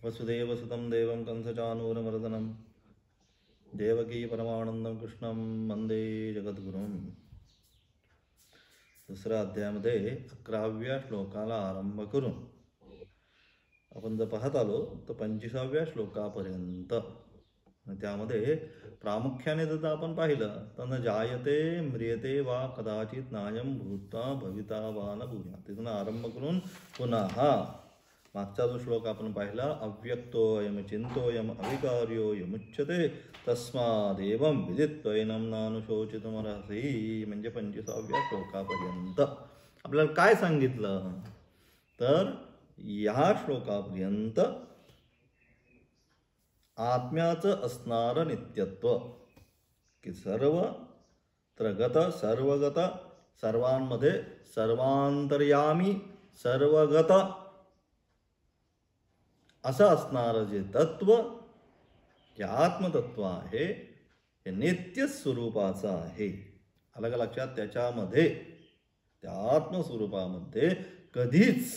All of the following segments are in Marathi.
वसुदेवसुतं देवं कंसचानूरमर्दनं देवकी परमानंदं कृष्णं वंदे जगद्गुरुं. दुसऱ्या अध्यायामध्ये 11व्या श्लोकाला आरंभ करून आपण जर पाहत आलो तर 25व्या श्लोकापर्यंत. त्यामध्ये प्रामुख्याने जर आपण पाहिलं तर न जायते म्रियते वा कदाचित नायम भूता भविता वा न भूयात्. तिथून आरंभ करून पुन्हा मागचा जो श्लोक आपण पाहिला, अव्यक्तोयम चिंतोयम अविकार्योयमुच्यते तस्मादेवं विदित्वैनं नानुशोचितुमर्हसि. म्हणजे 25व्या श्लोकापर्यंत आपल्याला काय सांगितलं तर या श्लोकापर्यंत आत्म्याचं असणारं नित्यत्व की सर्वत्रगत सर्वगत सर्वांमध्ये सर्वांतर्यामी सर्वगत असं असणारं जे तत्व, जे आत्मतत्व आहे हे नित्य स्वरूपाचं आहे. अलग लक्षात, त्याच्यामध्ये त्या आत्मस्वरूपामध्ये कधीच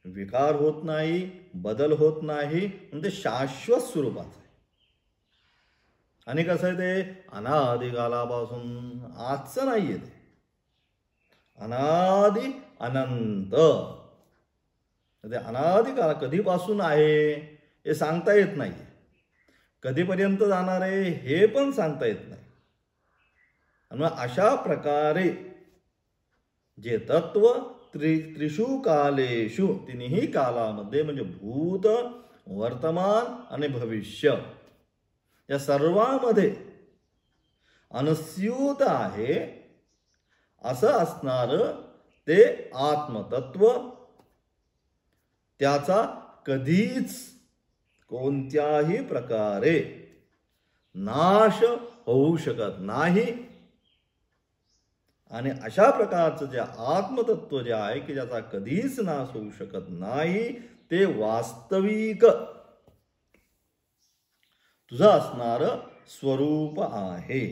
विकार होत नाही, बदल होत नाही, म्हणजे शाश्वत स्वरूपाचं आहे. आणि कसं आहे ते अनादिकालापासून आजचं नाहीये, ते अनादि अनंत. ते अनादिकाल कधीपासून आहे हे सांगता येत नाही, कधीपर्यंत जाणार आहे हे पण सांगता येत नाही. आणि अशा प्रकारे जे तत्व त्रिषु कालेषु, तिन्ही कालामध्ये म्हणजे भूत, वर्तमान आणि भविष्य या सर्वांमध्ये अनुस्यूत आहे असं असणारं ते आत्मतत्व, त्याचा कधीच कोणत्याही प्रकारे नाश होऊ शकत नाही. आणि अशा प्रकारचं जे आत्मतत्व जे आहे की ज्याचा कधीच नाश होऊ शकत नाही, ते वास्तविक तुझं असणारं स्वरूप आहे,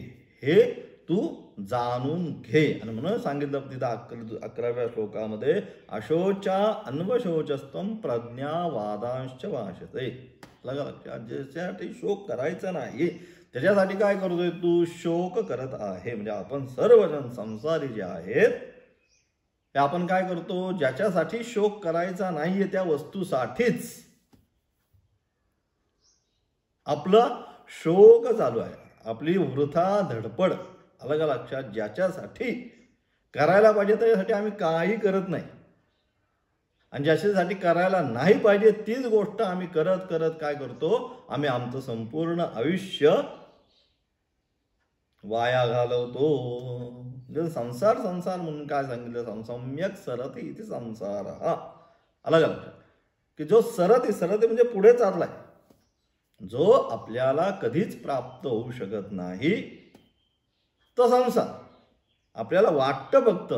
हे तू जाणून घे. आणि म्हणून सांगितलं तिथं 11व्या श्लोकामध्ये अशोचा अन्वशोचस्तम प्रज्ञावादांश्च भाषते. लक्षात, ज्याच्यासाठी शोक करायचा नाही त्याच्यासाठी काय करतोय तू, शोक करत आहे. म्हणजे आपण सर्वजण संसारी जे आहेत ते आपण काय करतो, ज्याच्यासाठी शोक करायचा नाहीये त्या वस्तूसाठीच आपला शोक चालू आहे, आपली वृथा धडपड. अलग लक्षात, ज्याच्यासाठी करायला पाहिजे त्याच्यासाठी आम्ही काही करत नाही, आणि ज्याच्यासाठी करायला नाही पाहिजे तीच गोष्ट आम्ही करत करत काय करतो, आम्ही आमचं संपूर्ण आयुष्य वाया घालवतो. म्हणजे संसार संसार म्हणून काय सांगितलं, सम्यक सरति इति संसार. अलग अलग की जो सरति सरति म्हणजे पुढे चाललाय, जो आपल्याला कधीच प्राप्त होऊ शकत नाही तो संसार. आपल्याला वाटतं फक्त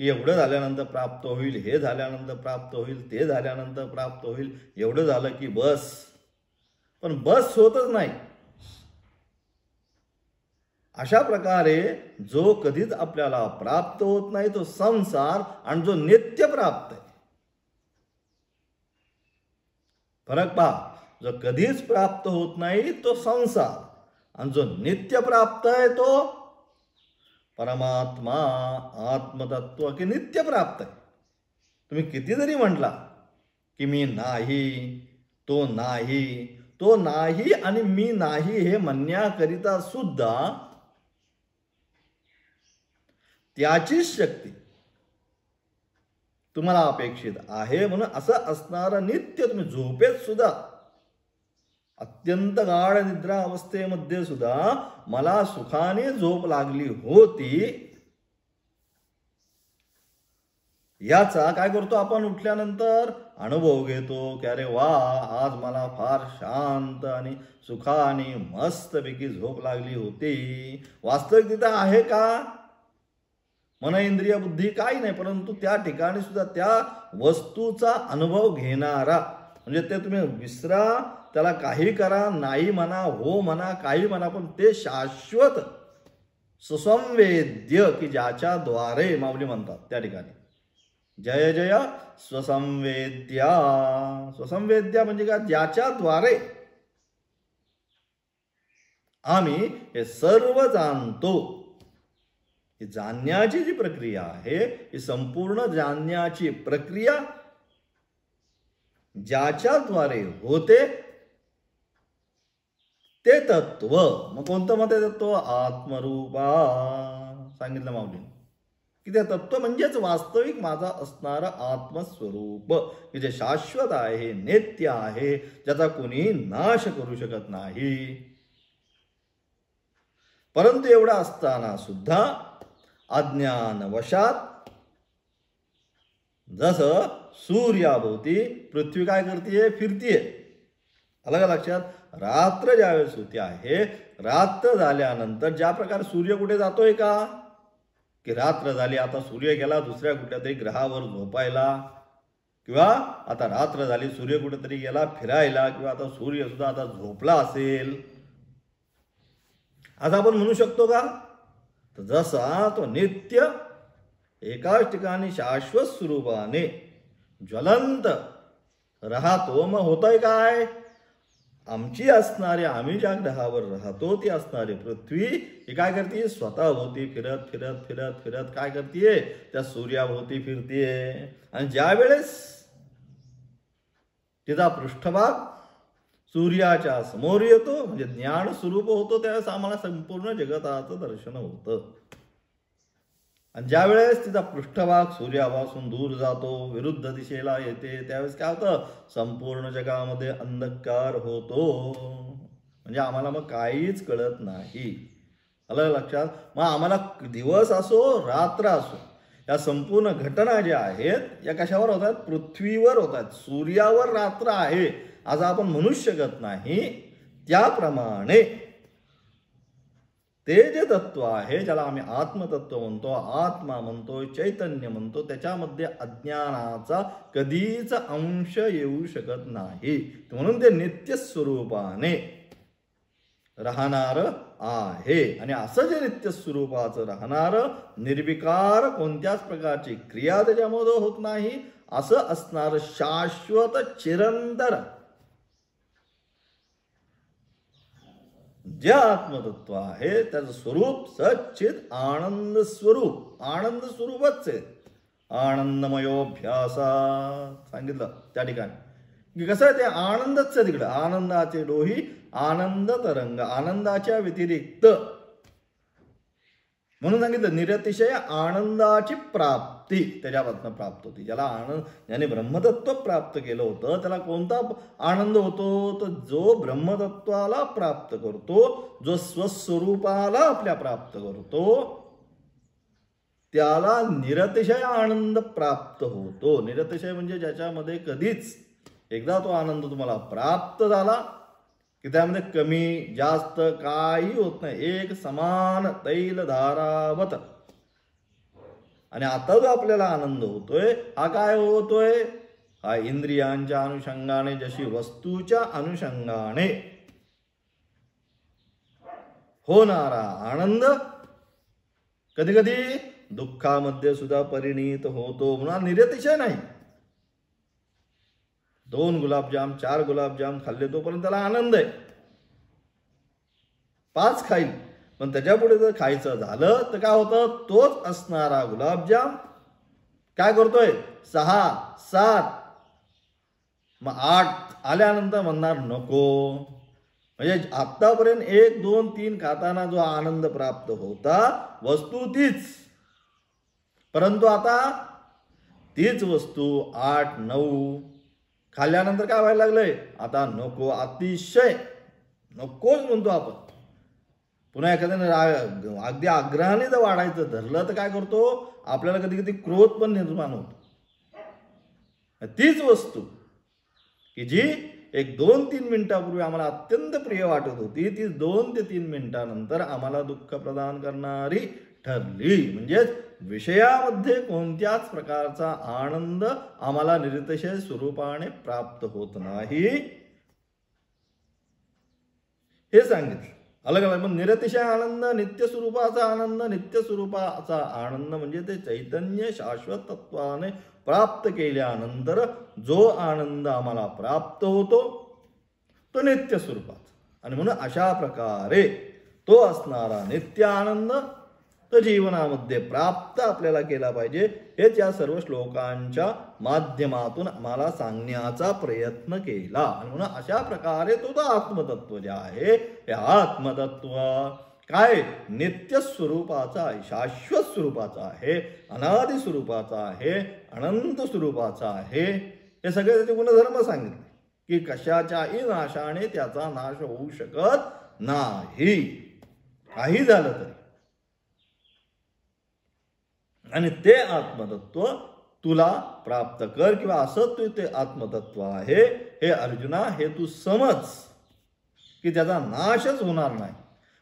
की एवढं झाल्यानंतर प्राप्त होईल, हे झाल्यानंतर प्राप्त होईल, ते झाल्यानंतर प्राप्त होईल, एवढं झालं की बस. पण बस होतच नाही. अशा प्रकारे जो कधीच आपल्याला प्राप्त होत नाही तो संसार, आणि जो नित्य प्राप्त आहे, फरक पहा, जो कधीच प्राप्त होत नाही तो संसार, आणि जो नित्य प्राप्त आहे तो परमात्मा आत्मतत्व की नित्य प्राप्त आहे. तुम्ही किती जरी म्हटला की मी नाही, तो नाही, तो नाही आणि मी नाही हे म्हणण्याकरिता सुद्धा त्याचीच शक्ती तुम्हाला अपेक्षित आहे. म्हणून असं असणारं नित्य तुम्ही झोपेत सुद्धा, अत्यंत गाढ निद्रा अवस्थेमध्ये सुद्धा मला सुखाने झोप लागली होती, याचा काय करतो आपण, उठल्यानंतर अनुभव घेतो की अरे वा, आज मला फार शांत आणि सुखाने मस्तपैकी झोप लागली होती. वास्तविक तिथं आहे का, मन इंद्रिय बुद्धी काही नाही, परंतु त्या ठिकाणी सुद्धा त्या वस्तूचा अनुभव घेणारा, म्हणजे ते तुम्ही विसरा, त्याला काही करा, नाही म्हणा, हो म्हणा, काही म्हणा, पण ते शाश्वत सुसंवेद्य की ज्याच्या द्वारे माऊली म्हणतात त्या ठिकाणी जय जय स्वसंवेद्या. स्वसंवेद्या म्हणजे काय? ज्याच्याद्वारे आम्ही हे सर्व जाणतो. ही जाणण्याची जी प्रक्रिया आहे, ही संपूर्ण जाणण्याची प्रक्रिया ज्याच्याद्वारे होते ते तत्व. मग कोणतं मत आहे तत्व? आत्मरूपा. सांगितलं माऊली की ते तत्व म्हणजेच वास्तविक माझा असणारं आत्मस्वरूप, की जे शाश्वत आहे, नित्य आहे, ज्याचा कोणी नाश करू शकत नाही. परंतु एवढा असताना सुद्धा अज्ञान वशात जसं सूर्याभोवती पृथ्वी काय करते? फिरतीये. अलग लक्षात. रात्र ज्यावेळेस होते आहे, रात्र झाल्यानंतर ज्या प्रकारे सूर्य कुठे जातोय का? की रात्र झाली, आता सूर्य गेला दुसऱ्या कुठल्या तरी ग्रहावर झोपायला, किंवा आता रात्र झाली सूर्य कुठेतरी गेला फिरायला, किंवा आता सूर्य सुद्धा आता झोपला असेल, असं आपण म्हणू शकतो का? तर जसा तो नित्य एकाच ठिकाणी शाश्वत स्वरूपाने ज्वलंत राहतो, मग होतंय काय? आमची असणारे, आम्ही ज्या ग्रहावर राहतो ती असणारी पृथ्वी ही काय करते? स्वतःभोवती फिरत फिरत फिरत फिरत काय करते? त्या सूर्याभोवती फिरतीये. आणि ज्या वेळेस तिचा पृष्ठभाग सूर्याच्या समोर येतो, म्हणजे ज्ञान स्वरूप होतो, त्यावेळेस आम्हाला संपूर्ण जगताचं दर्शन होतं. आणि ज्या वेळेस तिचा पृष्ठभाग सूर्यापासून दूर जातो, विरुद्ध दिशेला येते, त्यावेळेस काय होतं? संपूर्ण जगामध्ये अंधकार होतो. म्हणजे आम्हाला मग काहीच कळत नाही. आलं लक्षात? मग आम्हाला दिवस असो रात्र असो, या संपूर्ण घटना ज्या आहेत या कशावर होतात? पृथ्वीवर होतात. सूर्यावर रात्र आहे असं आपण म्हणू शकत नाही. त्याप्रमाणे ते जे तत्व आहे, ज्याला आम्ही आत्मतत्व म्हणतो, आत्मा म्हणतो, चैतन्य म्हणतो, त्याच्यामध्ये अज्ञानाचा कधीच अंश येऊ शकत नाही. म्हणून ते नित्य स्वरूपाने राहणार आहे. आणि असं जे नित्य स्वरूपाचं राहणार, निर्विकार, कोणत्याच प्रकारची क्रिया त्याच्यामध्ये होत नाही, असं असणार शाश्वत चिरंतर जे आत्मतत्व आहे त्याचं स्वरूप सच्चित आनंद स्वरूप. आनंद स्वरूपच आहे. आनंदमयोभ्यासा सांगितलं त्या ठिकाणी की कसं आहे? ते आनंदच आहे. तिकडं आनंदाचे डोही, आनंद तरंग, आनंदाच्या व्यतिरिक्त, म्हणून सांगितलं निरतिशय आनंदाची प्राप्ती त्याच्यापासून प्राप्त होती. ज्याला आनंद, ज्याने ब्रह्मतत्व प्राप्त केलं होतं, त्याला कोणता आनंद होतो? तर जो ब्रह्मतत्वाला प्राप्त करतो, जो स्वस्वरूपाला आपल्या प्राप्त करतो, त्याला निरतिशय आनंद प्राप्त होतो. निरतिशय म्हणजे ज्याच्यामध्ये कधीच, एकदा तो आनंद तुम्हाला प्राप्त झाला की त्यामध्ये कमी जास्त काही होत नाही, एक समान तैल धारावत. आणि आता जो आपल्याला आनंद होतोय हा काय होतोय? हा इंद्रियांच्या अनुषंगाने, जशी वस्तूच्या अनुषंगाने होणारा आनंद कधी कधी दुःखामध्ये सुद्धा परिणित होतो. म्हणून निरतिशय नाही. 2 गुलाबजाम 4 गुलाबजाम खाल्ले तोपर्यंत त्याला आनंद आहे. 5 खाईल, पण त्याच्यापुढे जर खायचं झालं तर काय होतं? तोच असणारा गुलाबजाम काय करतोय? 6 7, मग 8 आल्यानंतर म्हणणार नको. म्हणजे आतापर्यंत 1 2 3 खाताना जो आनंद प्राप्त होता, वस्तू तीच, परंतु आता तीच वस्तू 8 9 खाल्ल्यानंतर काय व्हायला लागलंय? आता नको, अतिशय नकोच म्हणतो आपण. पुन्हा एखाद्याने अगदी आग्रहाने जर वाढायचं धरलं तर काय करतो? आपल्याला कधी कधी क्रोध पण निर्माण होतो. तीच वस्तू की जी 1 2 3 मिनिटापूर्वी आम्हाला अत्यंत प्रिय वाटत होती, ती 2 ते 3 मिनिटानंतर आम्हाला दुःख प्रदान करणारी ठरली. म्हणजेच विषयामध्ये कोणत्याच प्रकारचा आनंद आम्हाला निरतिशय स्वरूपाने प्राप्त होत नाही, हे सांगितलं. अलग अलग. पण निरतिशय आनंद, नित्य स्वरूपाचा आनंद. नित्य स्वरूपाचा आनंद म्हणजे ते चैतन्य शाश्वत तत्वाने प्राप्त केल्यानंतर जो आनंद आम्हाला प्राप्त होतो तो नित्य स्वरूपाचा. आणि म्हणून अशा प्रकारे तो असणारा नित्य आनंद तो जीवनामध्ये प्राप्त आपल्याला केला पाहिजे. हेच या सर्व श्लोकांच्या माध्यमातून आम्हाला सांगण्याचा प्रयत्न केला. आणि म्हणून अशा प्रकारे तो आत्मतत्व जे आहे हे आत्मतत्व काय नित्य स्वरूपाचा आहे, शाश्वत स्वरूपाचा आहे, अनादि स्वरूपाचा आहे, अनंत स्वरूपाचा आहे. हे सगळे त्याचे गुणधर्म सांगितले की कशाच्याही नाशाने त्याचा नाश होऊ शकत नाही, काही झालं तरी. आणि ते आत्मतत्व तुला प्राप्त कर, किंवा असं तू ते आत्मतत्व आहे हे अर्जुना हे तू समज की त्याचा नाशच होणार नाही.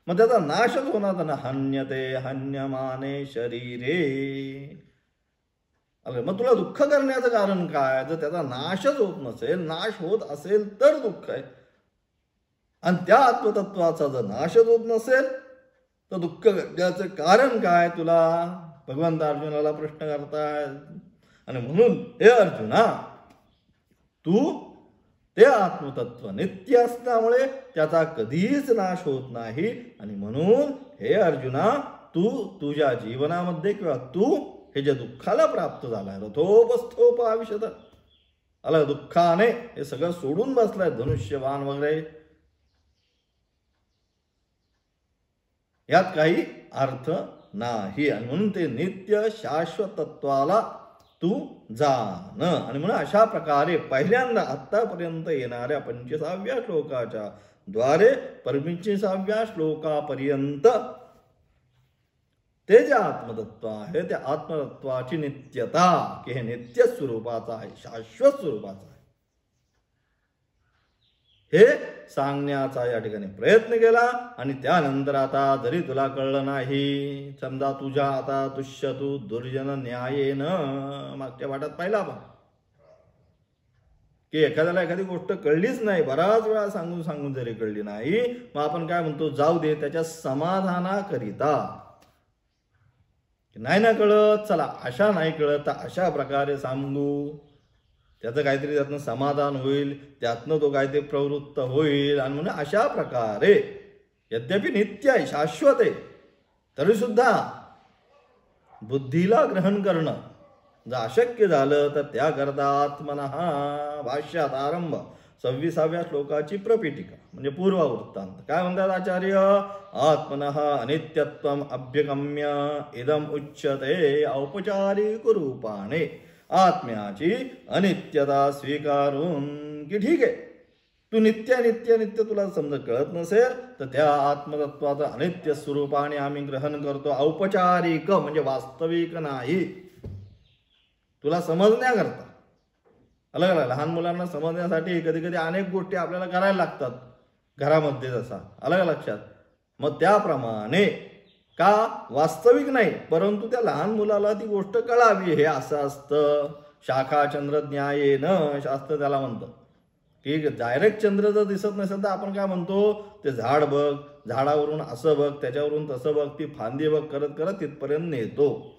मग त्याचा नाशच होणार ना. हन्यते हन्यमाने शरीरे. मग तुला दुःख करण्याचं कारण काय? जर त्याचा नाशच होत नसेल, नाश होत असेल तर दुःख आहे. आणि त्या आत्मतत्वाचा जर नाशच होत नसेल तर दुःख करण्याचं कारण काय तुला? भगवंत अर्जुनाला प्रश्न करतायत. आणि म्हणून हे अर्जुना तू ते आत्मतत्व नित्य असल्यामुळे त्याचा कधीच नाश होत नाही. आणि म्हणून हे अर्जुना तू तुझ्या जीवनामध्ये किंवा तू हे जे दुःखाला प्राप्त झालाय रथोपस्थोपाविशत आला दुःखाने हे सगळं सोडून बसलाय, धनुष्यबाण वगैरे, यात काही अर्थ नाही. आणि म्हणून ते नित्य शाश्वत तत्वाला तू जाण. आणि म्हणून अशा प्रकारे पहिल्यांदा आतापर्यंत येणाऱ्या 25व्या श्लोकाच्या द्वारे 25व्या श्लोकापर्यंत ते जे आत्मतत्व आहे त्या आत्मतत्वाची नित्यता की हे नित्य स्वरूपाचा आहे, शाश्वत स्वरूपाचा आहे, हे सांगण्याचा या ठिकाणी प्रयत्न केला. आणि त्यानंतर आता जरी तुला कळलं नाही, समजा तुझ्या आता तुष्यतु दुर्जन न्यायेन मागच्या पाठात पाहिला आपण की एखाद्याला एखादी गोष्ट कळलीच नाही, बराच वेळा सांगून सांगून जरी कळली नाही, मग आपण काय म्हणतो, जाऊ दे त्याच्या समाधानाकरिता. नाही ना कळत, चला अशा नाही कळत तर अशा प्रकारे सांगू, त्याचं काहीतरी त्यातनं समाधान होईल, त्यातनं तो काहीतरी प्रवृत्त होईल. आणि म्हणून अशा प्रकारे यद्यपि नित्य आहे, शाश्वत आहे, तरी सुद्धा बुद्धीला ग्रहण करणं जर अशक्य झालं तर त्याकरता आत्मनः भाष्यात आरंभ 26व्या श्लोकाची प्रपीठिका म्हणजे पूर्ववृत्तांत काय म्हणतात आचार्य, आत्मनः अनित्यत्वम अभ्यगम्य इदम उच्यते औपचारिक रूपाने. आत्म्याची अनित्यता स्वीकारून की ठीक आहे तू नित्य नित्य नित्य तुला समजा कळत नसेल तर त्या आत्मतत्वाचं अनित्य स्वरूपाने आम्ही ग्रहण करतो. औपचारिक म्हणजे वास्तविक नाही, तुला समजण्याकरता. अलग अलग लहान मुलांना समजण्यासाठी कधी कधी अनेक गोष्टी आपल्याला करायला लागतात घरामध्ये, जसा अलग लक्षात. मग त्याप्रमाणे का वास्तविक नाही, परंतु त्या लहान मुलाला ती गोष्ट कळावी हे असं असतं. शाखा चंद्र न्यायेन शास्त्र त्याला म्हणतं की डायरेक्ट चंद्र जर दिसत नसेल तर आपण काय म्हणतो, ते झाड बघ, झाडावरून असं बघ, त्याच्यावरून तसं बघ, ती फांदी बघ करत करत तिथपर्यंत नेतो.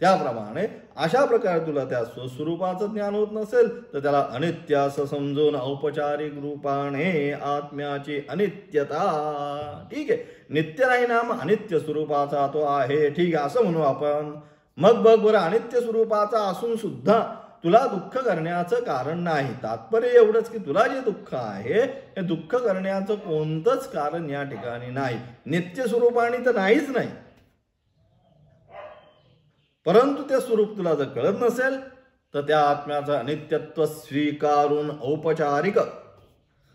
त्याप्रमाणे अशा प्रकारे तुला त्या स्वस्वरूपाचं ज्ञान होत नसेल तर त्याला अनित्य असं समजून औपचारिक रूपाने आत्म्याची अनित्यता, ठीक आहे नित्य नाही ना, मग अनित्य स्वरूपाचा तो आहे, ठीक आहे असं म्हणू आपण. मग बघ बरं, अनित्य स्वरूपाचा असून सुद्धा तुला दुःख करण्याचं कारण नाही. तात्पर्य एवढंच की तुला जे दुःख आहे हे दुःख करण्याचं कोणतंच कारण या ठिकाणी नाही. नित्य स्वरूपाने तर नाहीच नाही, परंतु ते स्वरूप तुला जर कळत नसेल तर त्या आत्म्याचं अनित्यत्व स्वीकारून, औपचारिक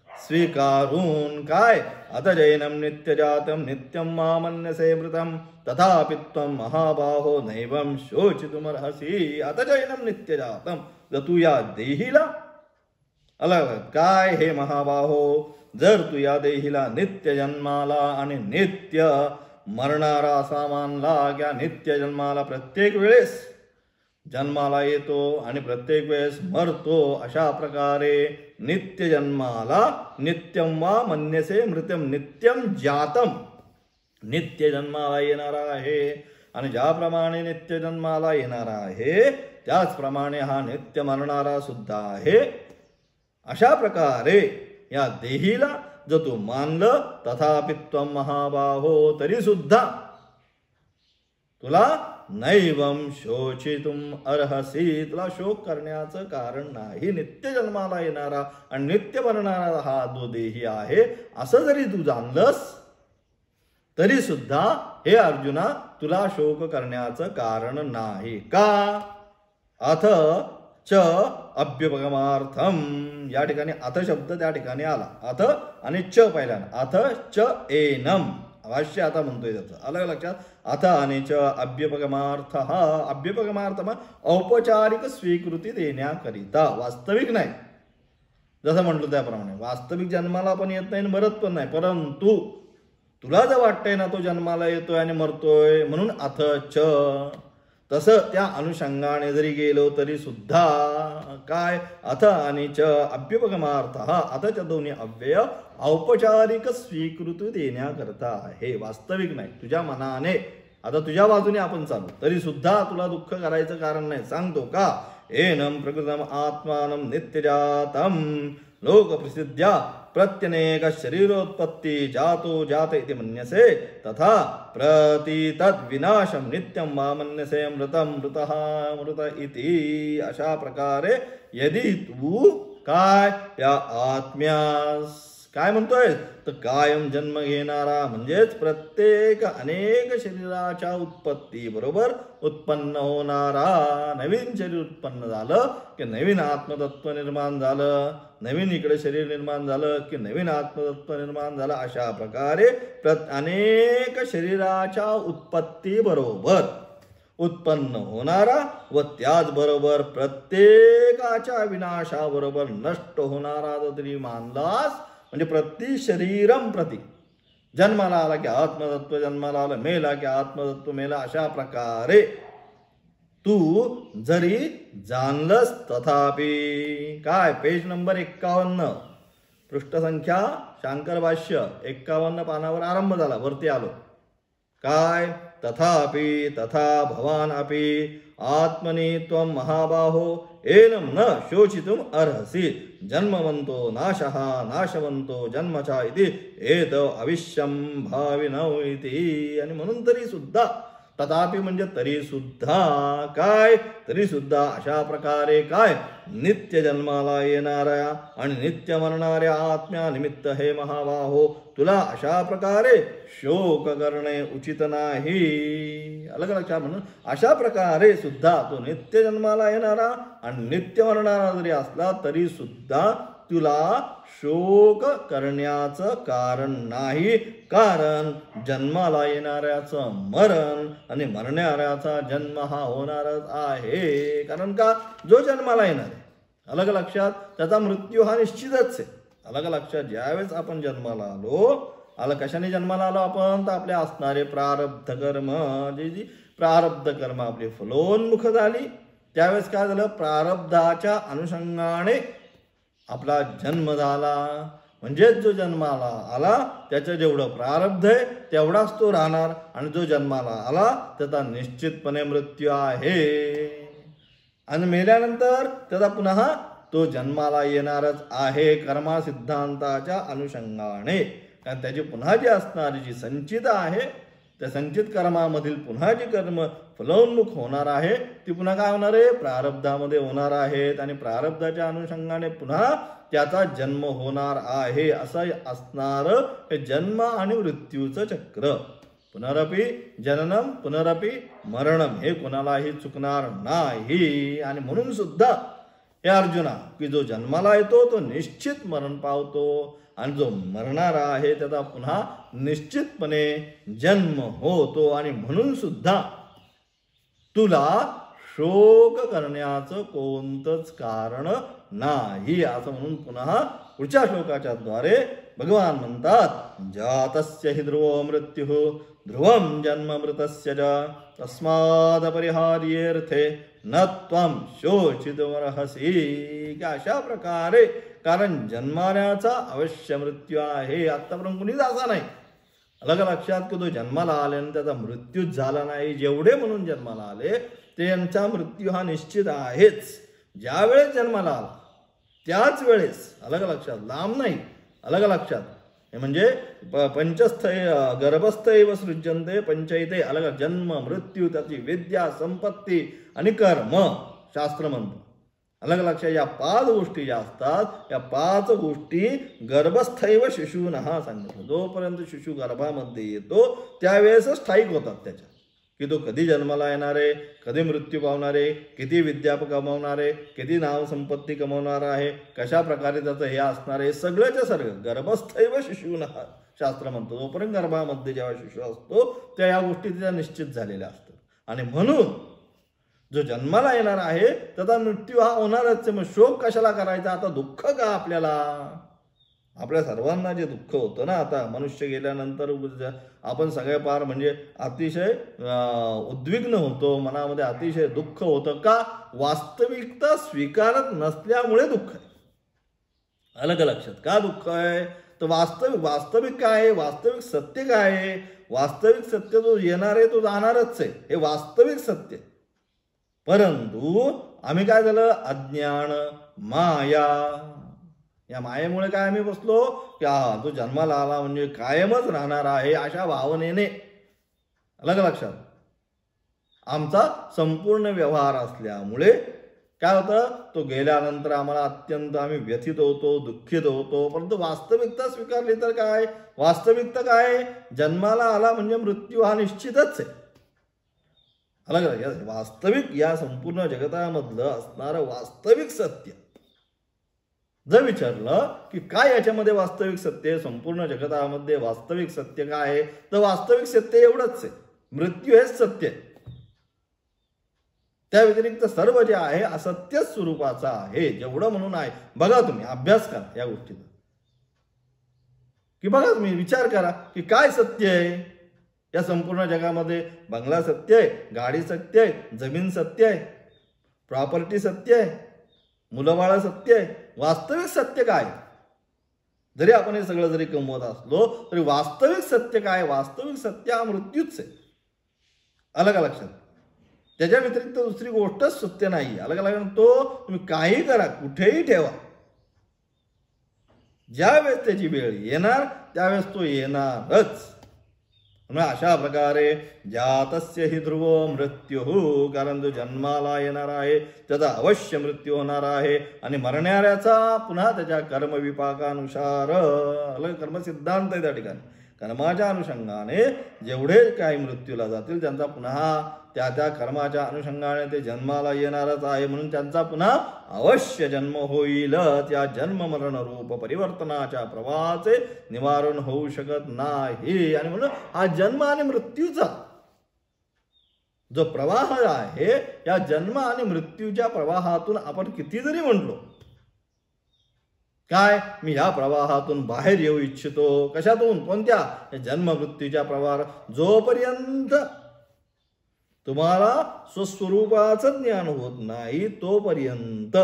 स्वीकारून काय, अत जैनम नित्यजातम नित्यम मामन्यसे मृतम तथापि त्वं महाबाहो नैवं शोचितुमर्हसि. अत जैनम नित्यजातम, जर तू या देहीला अलग काय हे महाबाहो, जर तू या देहीला नित्य जन्माला आणि नित्य मरणारा असा मानला, या नित्य जन्माला प्रत्येक वेळेस जन्माला येतो आणि प्रत्येक वेळेस मरतो, अशा प्रकारे नित्य जन्माला नित्यम वा मन्यसे मृत्यम नित्यम जातम, नित्य जन्माला येणारा आहे. आणि ज्याप्रमाणे नित्य जन्माला येणारा आहे त्याचप्रमाणे हा नित्य मरणारा सुद्धा आहे. अशा प्रकारे या देहीला जर तू मानलं तथापि त्वं महाबाहो, तरी सुद्धा तुला नैवम शोचितुम अर्हसी, तुला शोक करण्याचं कारण नाही. नित्य जन्माला येणारा आणि नित्य मरणारा हा जो देही आहे असं जरी तू जाणलंस तरी सुद्धा हे अर्जुना तुला शोक करण्याचं कारण नाही. का? अथ च अभ्युपगमार्थम, या ठिकाणी अथ शब्द त्या ठिकाणी आला. अथ आणि च पहिल्यानं, अथ च एनम, भाष्य आता म्हणतोय त्याचं अलग लक्षात. अथ आणि च अभ्युपगमार्थ, हा अभ्युपगमार्थ औपचारिक स्वीकृती देण्याकरिता, वास्तविक नाही. जसं म्हटलं त्याप्रमाणे वास्तविक जन्माला पण येत नाही मरत पण नाही, परंतु तुला जर वाटतंय ना तो जन्माला येतोय आणि मरतोय म्हणून अथ च, तसं त्या अनुषंगाने जरी गेलो तरी सुद्धा काय, अथ आणि च अभ्युपगमार्थ, हा अथच्या दोन्ही अव्यय औपचारिक स्वीकृती देण्याकरता आहे, वास्तविक नाही. तुझ्या मनाने आता तुझ्या बाजूने आपण चालू तरी सुद्धा तुला दुःख करायचं कारण नाही. सांगतो का, एनम प्रकृतम आत्मानं नित्यजातम लोकप्रसिद्ध्या प्रत्यनेक शरीरोत्पत्ति जातो जात इति मन्यसे तथा प्रतितद् विनाशम नित्यम वा मन्यसे मृतम मृतः मृत इति. अशा प्रकारे यदि तू काय या आत्म्यास काय म्हणतोय तर कायम जन्म घेणारा म्हणजेच प्रत्येक अनेक शरीराच्या उत्पत्ती बरोबर उत्पन्न होणारा, नवीन शरीर उत्पन्न झालं की नवीन आत्मतत्व निर्माण झालं, नवीन इकडे शरीर निर्माण झालं की नवीन आत्मतत्व निर्माण झालं. अशा प्रकारे अनेक शरीराच्या उत्पत्ती बरोबर उत्पन्न होणारा व त्याचबरोबर प्रत्येकाच्या विनाशाबरोबर नष्ट होणारा जो तरी मानलास, म्हणजे प्रति शरीरम प्रति, जन्माला आला की आत्मतत्व जन्माला आलं, मेला की आत्मतत्व मेला. अशा प्रकारे तू जरी जाणलंस तथापि काय, पेज नंबर 51 पृष्ठसंख्या शांकर भाष्य 51 पानावर आरंभ झाला, वरती आलो. काय, तथापि तथा भवान अपि आत्मनि त्वं महाबाहो एनं न शोचितुम अर्हसि जन्मवंतो नाशः नाशवंतो जन्मचा इति एत अविश्यम भाविनौ इति. आणि म्हणून तरी सुद्धा, तथापि म्हणजे तरी सुद्धा काय, तरी सुद्धा अशा प्रकारे काय, नित्य जन्माला येणाऱ्या आणि नित्य मरणाऱ्या आत्म्या निमित्त हे महाबाहो तुला अशा प्रकारे शोक करणे उचित नाही. अलग लक्षात. म्हणून अशा प्रकारे सुद्धा तो नित्य जन्माला येणारा आणि नित्य मरणारा जरी असला तरी सुद्धा तुला शोक करण्याचं कारण नाही. कारण जन्माला येणाऱ्याचं मरण आणि मरणाऱ्याचा जन्म हा होणारच आहे. कारण का, जो जन्माला येणार आहे अलग लक्षात त्याचा मृत्यू हा निश्चितच आहे. अलग लक्षात. ज्यावेळेस आपण जन्माला आलो, कशाने जन्माला आलो आपण, तर आपले असणारे प्रारब्ध कर्म, जी प्रारब्ध कर्म आपली फलोन्मुख झाली, त्यावेळेस काय झालं, प्रारब्धाच्या अनुषंगाने आपला जन्म झाला. म्हणजेच जो जन्माला आला त्याचं जेवढं प्रारब्ध आहे तेवढाच तो राहणार, आणि जो जन्माला आला त्याचा निश्चितपणे मृत्यू आहे. आणि मेल्यानंतर त्याचा पुन्हा तो जन्माला येणारच आहे कर्मा सिद्धांताच्या अनुषंगाने. कारण त्याची पुन्हा जी असणारी जी संचित आहे त्या संचित कर्मामधील पुन्हा जी कर्म फलोन्मुख होणार आहे ती पुन्हा काय होणार आहे, प्रारब्धामध्ये होणार आहेत, आणि प्रारब्धाच्या अनुषंगाने पुन्हा त्याचा जन्म होणार आहे. असं असणार हे जन्म आणि मृत्यूचं चक्र. पुनरपि जननम पुनरपि मरणम, हे कोणालाही चुकणार नाही. आणि म्हणून सुद्धा हे अर्जुना की जो जन्माला येतो तो निश्चित मरण पावतो, आणि जो मरणारा आहे त्याचा पुन्हा निश्चितपणे जन्म होतो. आणि म्हणून सुद्धा तुला शोक करण्याचं कोणतंच कारण नाही. असं म्हणून पुन्हा पुढच्या श्लोकाच्या द्वारे भगवान म्हणतात, जातस्य हि ध्रुवो मृत्युः ध्रुवं जन्म मृतस्य च तस्मादपरिहार्येऽर्थे न त्वं शोचितुमर्हसि, की अशा प्रकारे, कारण जन्माण्याचा अवश्य मृत्यू आहे. आत्तापर्यंत कुणीच असा नाही. अलग लक्षात की तो जन्माला आल्याने त्याचा मृत्यूच झाला नाही. जेवढे म्हणून जन्माला आले ते यांचा मृत्यू हा निश्चित आहेच. ज्या वेळेस जन्माला आला त्याच वेळेस, अलग लक्षात, लांब नाही, अलग लक्षात. हे म्हणजे पंचस्थय गर्भस्थैव सृजन्ते पंचैते, अलग जन्म मृत्यू, त्याची विद्या संपत्ती आणि कर्म शास्त्र म्हणतो. अलग लक्षात. या 5 गोष्टी ज्या असतात, या 5 गोष्टी गर्भस्थैव शिशूनहा सांगितलं. जोपर्यंत शिशू गर्भामध्ये येतो त्यावेळेसच ठाईक होतात त्याच्या, की तो कधी जन्माला येणार आहे, कधी मृत्यू पावणार आहे, किती विद्या कमावणार आहे, किती नाव संपत्ती कमावणार आहे, कशा प्रकारे त्याचं हे असणार आहे, सगळ्याच्या सगळं गर्भस्थैव शिशूनहा शास्त्र म्हणतो. जोपर्यंत गर्भामध्ये जेव्हा शिशू असतो त्या या गोष्टी त्याच्या निश्चित झालेल्या असतात. आणि म्हणून जो जन्माला येणार आहे त्याचा मृत्यू हा होणारच. मग शोक कशाला करायचा? आता दुःख का आपल्याला? आपल्या सर्वांना जे दुःख होतं ना, आता मनुष्य गेल्यानंतर आपण सगळे पार म्हणजे अतिशय उद्विग्न होतो, मनामध्ये अतिशय दुःख होतं. का? वास्तविकता स्वीकारत नसल्यामुळे दुःख आहे. अलग लक्षात. का दुःख आहे? तर वास्तविक काय आहे? वास्तविक सत्य काय आहे? वास्तविक सत्य जो येणार आहे तो जाणारच आहे, हे वास्तविक सत्य. परंतु आम्ही काय झालं? अज्ञान, माया, या मायेमुळे काय आम्ही बसलो की हा तो जन्माला आला म्हणजे कायमच राहणार आहे अशा भावनेने, अलग लक्षात, आमचा संपूर्ण व्यवहार असल्यामुळे काय होतं, तो गेल्यानंतर आम्हाला अत्यंत आम्ही व्यथित होतो, दुःखित होतो. परंतु वास्तविकता स्वीकारली तर काय? वास्तविकता काय? जन्माला आला म्हणजे मृत्यू हा निश्चितच आहे. अलग अलग. वास्तविक या संपूर्ण जगतामधलं असणारं वास्तविक सत्य जर विचारलं की काय याच्यामध्ये वास्तविक सत्य आहे, संपूर्ण जगतामध्ये वास्तविक सत्य काय आहे, तर वास्तविक सत्य एवढंच आहे, मृत्यू हेच सत्य आहे. त्या व्यतिरिक्त सर्व जे आहे असत्य स्वरूपाचा आहे. जेवढं म्हणून आहे, बघा तुम्ही अभ्यास करा या गोष्टीचा, की बघा तुम्ही विचार करा की काय सत्य आहे या संपूर्ण जगामध्ये. बंगला सत्य आहे, गाडी सत्य आहे, जमीन सत्य आहे, प्रॉपर्टी सत्य आहे, मुलं बाळ सत्य आहे. वास्तविक सत्य काय? जरी आपण हे सगळं जरी कमवत असलो तरी वास्तविक सत्य काय? वास्तविक सत्य हा मृत्यूच आहे. अलग लक्षात. त्याच्या व्यतिरिक्त दुसरी गोष्टच सत्य नाही. अलग अलग. तो तुम्ही काही करा, कुठेही ठेवा, ज्या वेळेस त्याची वेळ येणार त्यावेळेस तो येणारच. म्हणून अशा प्रकारे जातस्य हि ध्रुवो मृत्यू, कारण जो जन्माला येणार आहे त्याचा अवश्य मृत्यू होणार आहे. आणि मरणाऱ्याचा पुन्हा त्याच्या कर्मविपाकानुसार, अलग कर्मसिद्धांत आहे त्या ठिकाणी, कर्माच्या अनुषंगाने जेवढे काही मृत्यूला जातील त्यांचा पुन्हा त्या त्या कर्माच्या अनुषंगाने ते जन्माला येणारच आहे. म्हणून त्यांचा पुन्हा अवश्य जन्म होईल. त्या जन्म मरण रूप परिवर्तनाच्या प्रवाहाचे निवारण होऊ शकत नाही. आणि म्हणून हा जन्म आणि मृत्यूचा जो प्रवाह आहे, या जन्म आणि मृत्यूच्या प्रवाहातून आपण किती जरी म्हटलो काय, मी ह्या प्रवाहातून बाहेर येऊ इच्छितो. कशातून? कोणत्या? जन्म मृत्यूच्या प्रवाह. जोपर्यंत तुम्हाला स्वस्वरूपाचं ज्ञान होत नाही तोपर्यंत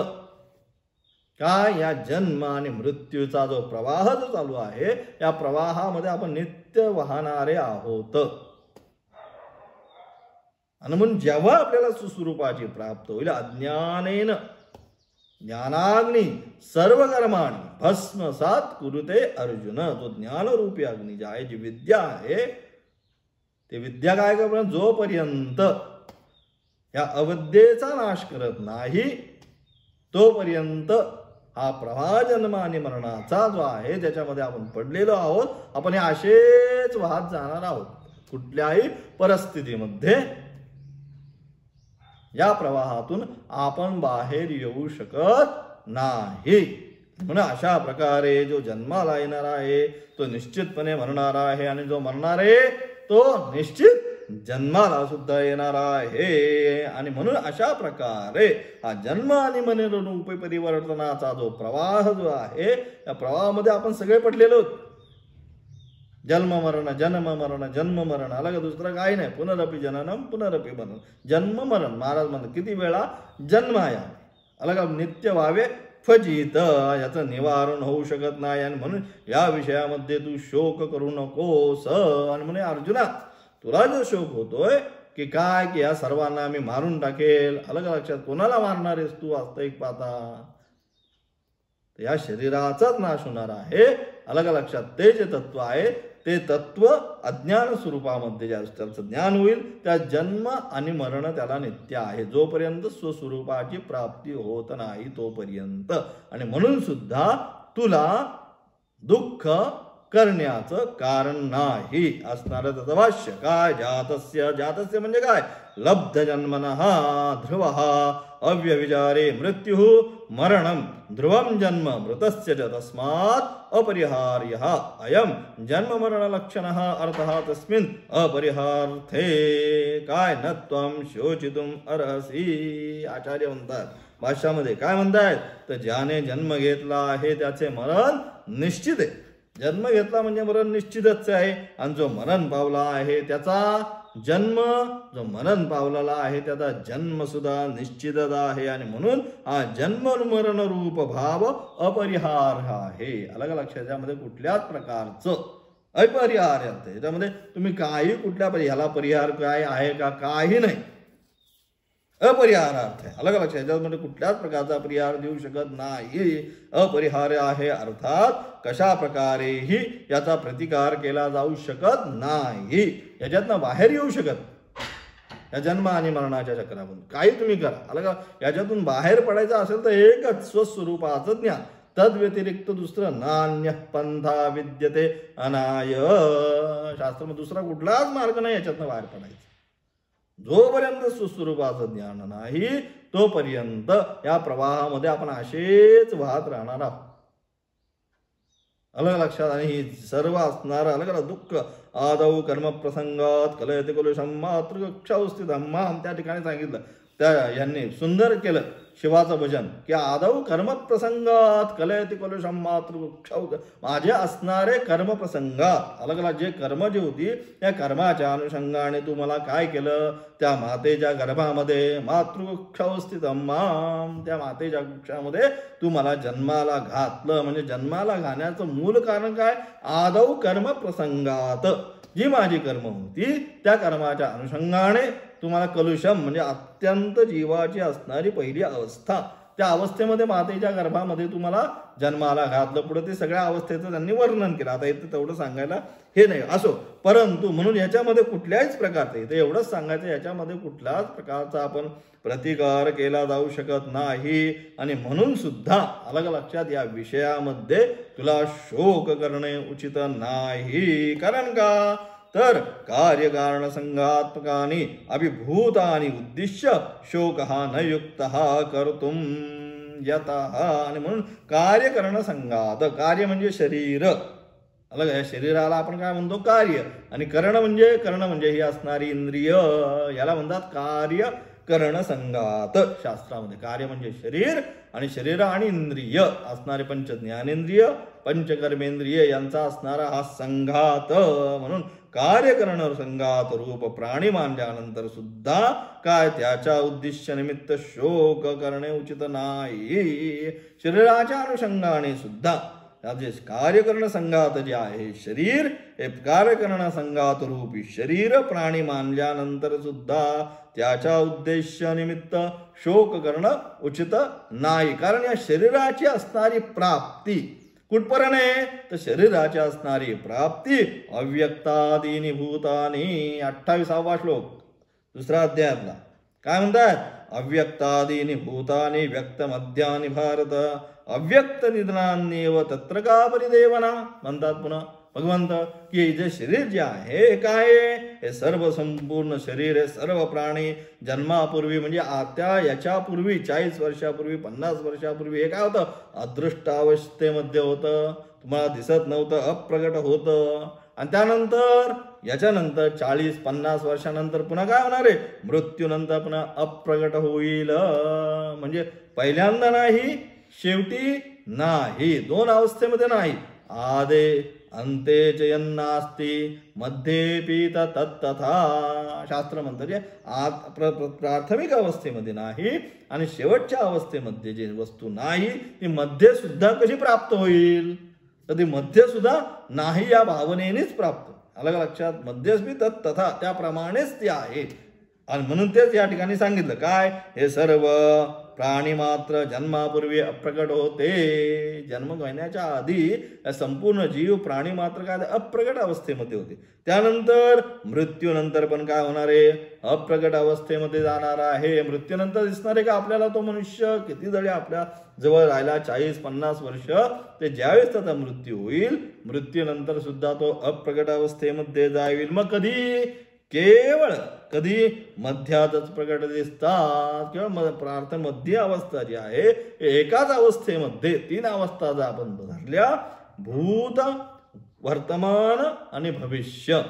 काय, या जन्म आणि मृत्यूचा जो प्रवाह जो चालू आहे या प्रवाहामध्ये आपण नित्य वाहणारे आहोत. आणि म्हणून जेव्हा आपल्याला सुस्वरूपाची प्राप्त होईल, अज्ञानेन ज्ञानाग्नी सर्व कर्माणी भस्मसात कुरुते अर्जुन. तो ज्ञानरूपी अग्नी जी आहे, जी विद्या आहे, ते विद्या काय करणार? जोपर्यंत या अविद्येचा नाश करत नाही तोपर्यंत हा प्रवाह जन्म आणि मरणाचा जो आहे त्याच्यामध्ये आपण पडलेलो आहोत. आपण हे असेच वाहत जाणार आहोत. कुठल्याही परिस्थितीमध्ये या प्रवाहातून आपण बाहेर येऊ शकत नाही. म्हणून अशा प्रकारे जो जन्माला येणार आहे तो निश्चितपणे मरणार आहे, आणि जो मरणार आहे तो निश्चित जन्माला सुद्धा येणार आहे. आणि म्हणून अशा प्रकारे हा जन्म आणि मनरूपी परिवर्तनाचा जो प्रवाह जो आहे, या प्रवाहामध्ये आपण सगळे पडलेलो आहोत. जन्म मरण जन्म मरण जन्म मरण, अलग दुसरं काही नाही. पुनरपि जननम पुनरपि मरण, जन्म मरण. महाराज म्हणतात किती वेळा जन्म आहे, अलग नित्य व्हावे फजित, याचं निवारण होऊ शकत नाही. आणि म्हणून या विषयामध्ये तू शोक करू नकोस. आणि म्हणे अर्जुना तुला जो शोक होतोय की काय की या सर्वांना मी मारून टाकेल, अलग लक्षात कोणाला मारणार आहेस तू वास्तविक पाहता, या शरीराचाच नाश होणार आहे. अलग लक्षात ते जे तत्व आहे ते तत्व अज्ञान स्वरूपामध्ये ज्या त्याचं ज्ञान होईल त्या जन्म आणि मरण त्याला नित्य आहे, जोपर्यंत स्वस्वरूपाची प्राप्ती होत नाही तोपर्यंत. आणि म्हणून सुद्धा तुला दुःख करण्याचं कारण नाही असणारं त्याचं भाष्य. काय जातस्य, जातस्य म्हणजे काय, लब्ध जन्मनः ध्रुवः अव्यविचारे मृत्यु मरणम ध्रुवम जन्म मृतस्य च तस्मात् अपरिहार्यः अयम जन्म मरण लक्षणः अर्थः तस्मिन् अपरिहार्थे. काय न त्वं शोचितुम अर्हसि. आचार्य म्हणतात भाष्यामध्ये काय म्हणतायत, तर ज्याने जन्म घेतला आहे त्याचे मरण निश्चित आहे. जन्म घेतला म्हणजे मरण निश्चितच आहे. आणि जो मरण पावला आहे त्याचा जन्म, जो मरण पावलेला आहे त्याचा जन्म सुद्धा निश्चितच आहे. आणि म्हणून हा जन्म मरण रूप भाव अपरिहार्य आहे. अलग लक्षात, त्यामध्ये कुठल्याच प्रकारचं अपरिहार्य आहे. त्यामध्ये तुम्ही काही कुठल्या ह्याला परिहार काय आहे का, काही नाही, अपरिहारार्थ आहे. अलग लक्षात, याच्यामध्ये कुठल्याच प्रकारचा परिहार देऊ शकत नाही, अपरिहार्य आहे. अर्थात कशा प्रकारेही याचा प्रतिकार केला जाऊ शकत नाही, याच्यातनं बाहेर येऊ शकत या जन्म आणि मरणाच्या चक्रामधून काही तुम्ही करा. अलग याच्यातून बाहेर पडायचं असेल तर एकच स्वस्वरूपाचं ज्ञान, तद व्यतिरिक्त दुसरं नान्य पंथा विद्यते अनाय. शास्त्रामध्ये दुसरा कुठलाच मार्ग नाही याच्यातनं बाहेर पडायचं. जोपर्यंत सुस्वरूपाचं ज्ञान नाही तोपर्यंत या प्रवाहामध्ये आपण असेच वाहत राहणार आहोत. अलग लक्षात. आणि ही सर्व असणार अलग दुःख आदौ कर्म प्रसंगात कलयते कलुषम मातृकक्षावस्थित धम्माम. त्या ठिकाणी सांगितलं, त्या यांनी सुंदर केलं शिवाचं भजन की आदौ कर्म प्रसंगात कलयते कलुषम मातृकक्षाव. माझे असणारे कर्म प्रसंगात, अलग अलग जे कर्म जी होती त्या कर्माच्या अनुषंगाने तू मला काय केलं, त्या मातेच्या गर्भामध्ये मातृकक्षावस्थित अम्माम, त्या मातेच्या कक्षामध्ये तू मला जन्माला घातलं. म्हणजे जन्माला घालण्याचं मूल कारण काय, आदौ कर्म प्रसंगात, जी माझी कर्म होती त्या कर्माच्या अनुषंगाने तुम्हाला कलुषम म्हणजे अत्यंत जीवाची असणारी पहिली अवस्था, त्या अवस्थेमध्ये मातेच्या गर्भामध्ये तुम्हाला जन्माला घातलं. पुढे ते सगळ्या अवस्थेचं त्यांनी वर्णन केलं. आता इथे तेवढं सांगायला हे नाही असो, परंतु म्हणून याच्यामध्ये कुठल्याच प्रकारचं, इथे एवढंच सांगायचं, याच्यामध्ये कुठल्याच प्रकारचा आपण प्रतिकार केला जाऊ शकत नाही. आणि म्हणून सुद्धा अलग लक्षात, या विषयामध्ये तुला शोक करणे उचित नाही. कारण का, तर कार्यकारण संघात्मकानि अभिभूतानि उद्दिश्य शोक न युक्त कर्तुम यतः. आणि म्हणून कार्यकरण संघात, कार्य म्हणजे शरीर, अलग आहे, शरीराला आपण काय म्हणतो कार्य, आणि कर्ण म्हणजे ही असणारी इंद्रिय, याला म्हणतात कार्य कर्ण संघात. शास्त्रामध्ये कार्य म्हणजे शरीर, आणि शरीर आणि इंद्रिय असणारे पंच ज्ञानेंद्रिय पंचकर्मेंद्रिय यांचा असणारा हा संघात. म्हणून कार्यकरण संघात रूप प्राणी मानल्यानंतर सुद्धा काय त्याच्या उद्दिष्ट निमित्त शोक करणे उचित नाही. शरीराच्या अनुषंगाने सुद्धा जे कार्यकरण संघात जे आहे शरीर, हे कार्यकरण संघात रूपी शरीर प्राणी मानल्यानंतर सुद्धा त्याच्या उद्देश निमित्त शोक करणं उचित नाही. कारण या शरीराची असणारी प्राप्ती कुठपर्यंत आहे, तर शरीराची असणारी प्राप्ती अव्यक्तादीनी भूतानी. 28वा श्लोक दुसरा अध्यायातला काय म्हणतात, अव्यक्तादीनी भूतानी व्यक्त मध्यानि भारत अव्यक्त निधनान्येव तत्र का परिदेवना. म्हणतात पुन्हा भगवंत की जे शरीर जे आहे काय, हे सर्व संपूर्ण शरीर, हे सर्व प्राणी जन्मापूर्वी म्हणजे आता याच्यापूर्वी 40 वर्षापूर्वी 50 वर्षापूर्वी हे काय होतं, अदृष्ट अवस्थेमध्ये होतं, तुम्हाला दिसत नव्हतं, अप्रगट होतं. आणि त्यानंतर याच्यानंतर 40-50 वर्षानंतर पुन्हा काय होणार आहे, मृत्यूनंतर पुन्हा अप्रगट होईल. म्हणजे पहिल्यांदा नाही, शेवटी नाही, दोन अवस्थेमध्ये नाही, आदे अंते च यन्नास्ति मध्येपि तत्तथा. शास्त्र म्हणतं जे प्राथमिक अवस्थेमध्ये नाही आणि शेवटच्या अवस्थेमध्ये जे वस्तू नाही ती मध्ये सुद्धा कशी प्राप्त होईल. तर ती मध्ये सुद्धा नाही या भावनेनेच प्राप्त. अलग लक्षात. मध्यस्मी तत्तथा त्याप्रमाणेच ती आहे. आणि म्हणून तेच या ठिकाणी सांगितलं काय, हे सर्व प्राणी मात्र जन्मापूर्वी अप्रकट होते. जन्म घेण्याच्या आधी संपूर्ण जीव प्राणी मात्र काय अप्रकट अवस्थेमध्ये होते. त्यानंतर मृत्यूनंतर पण काय होणार आहे, अप्रकट अवस्थेमध्ये जाणार आहे. मृत्यूनंतर दिसणार आहे का आपल्याला तो मनुष्य किती जरी आपल्या जवळ राहिला 40-50 वर्ष, ते ज्यावेळेस त्याचा मृत्यू होईल मृत्यूनंतर सुद्धा तो अप्रकट अवस्थेमध्ये जाईल. मग कधी, केवळ कधी मध्यातच प्रकट दिसतात. केवळ मध्य अवस्था जी आहे एकाच अवस्थेमध्ये 3 अवस्था जर आपण धरल्या, भूत, वर्तमान आणि भविष्य.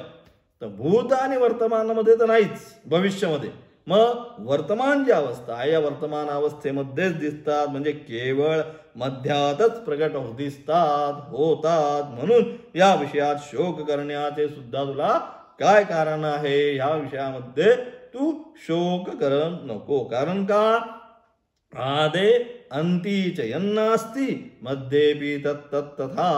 तर भूत आणि वर्तमानामध्ये तर नाहीच, भविष्यामध्ये. मग वर्तमान जी अवस्था आहे या वर्तमान अवस्थेमध्येच दिसतात. म्हणजे केवळ मध्यातच प्रकट दिसतात, होतात. म्हणून या विषयात शोक करण्याचे सुद्धा तुला काय कारण आहे, ह्या विषयामध्ये तू शोक कर नको. कारण का, आदे अंतीच यन्नास्ति मध्येपि तत्तथा.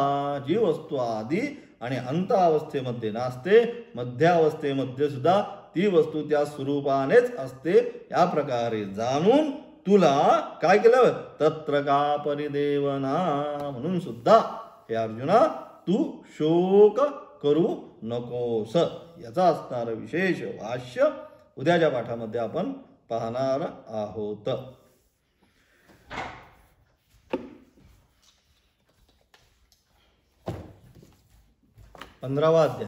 जी वस्तू आदी आणि अंत अवस्थेमध्ये नासते, मध्यावस्थेमध्ये सुद्धा ती वस्तू त्या स्वरूपानेच असते. या प्रकारे जाणून तुला काय केलं, तत्र का परिदेवना. म्हणून सुद्धा हे अर्जुना तू शोक करू नकोस. याचा असणार विशेष भाष्य उद्याच्या पाठामध्ये आपण पाहणार आहोत. 15वा अध्याय.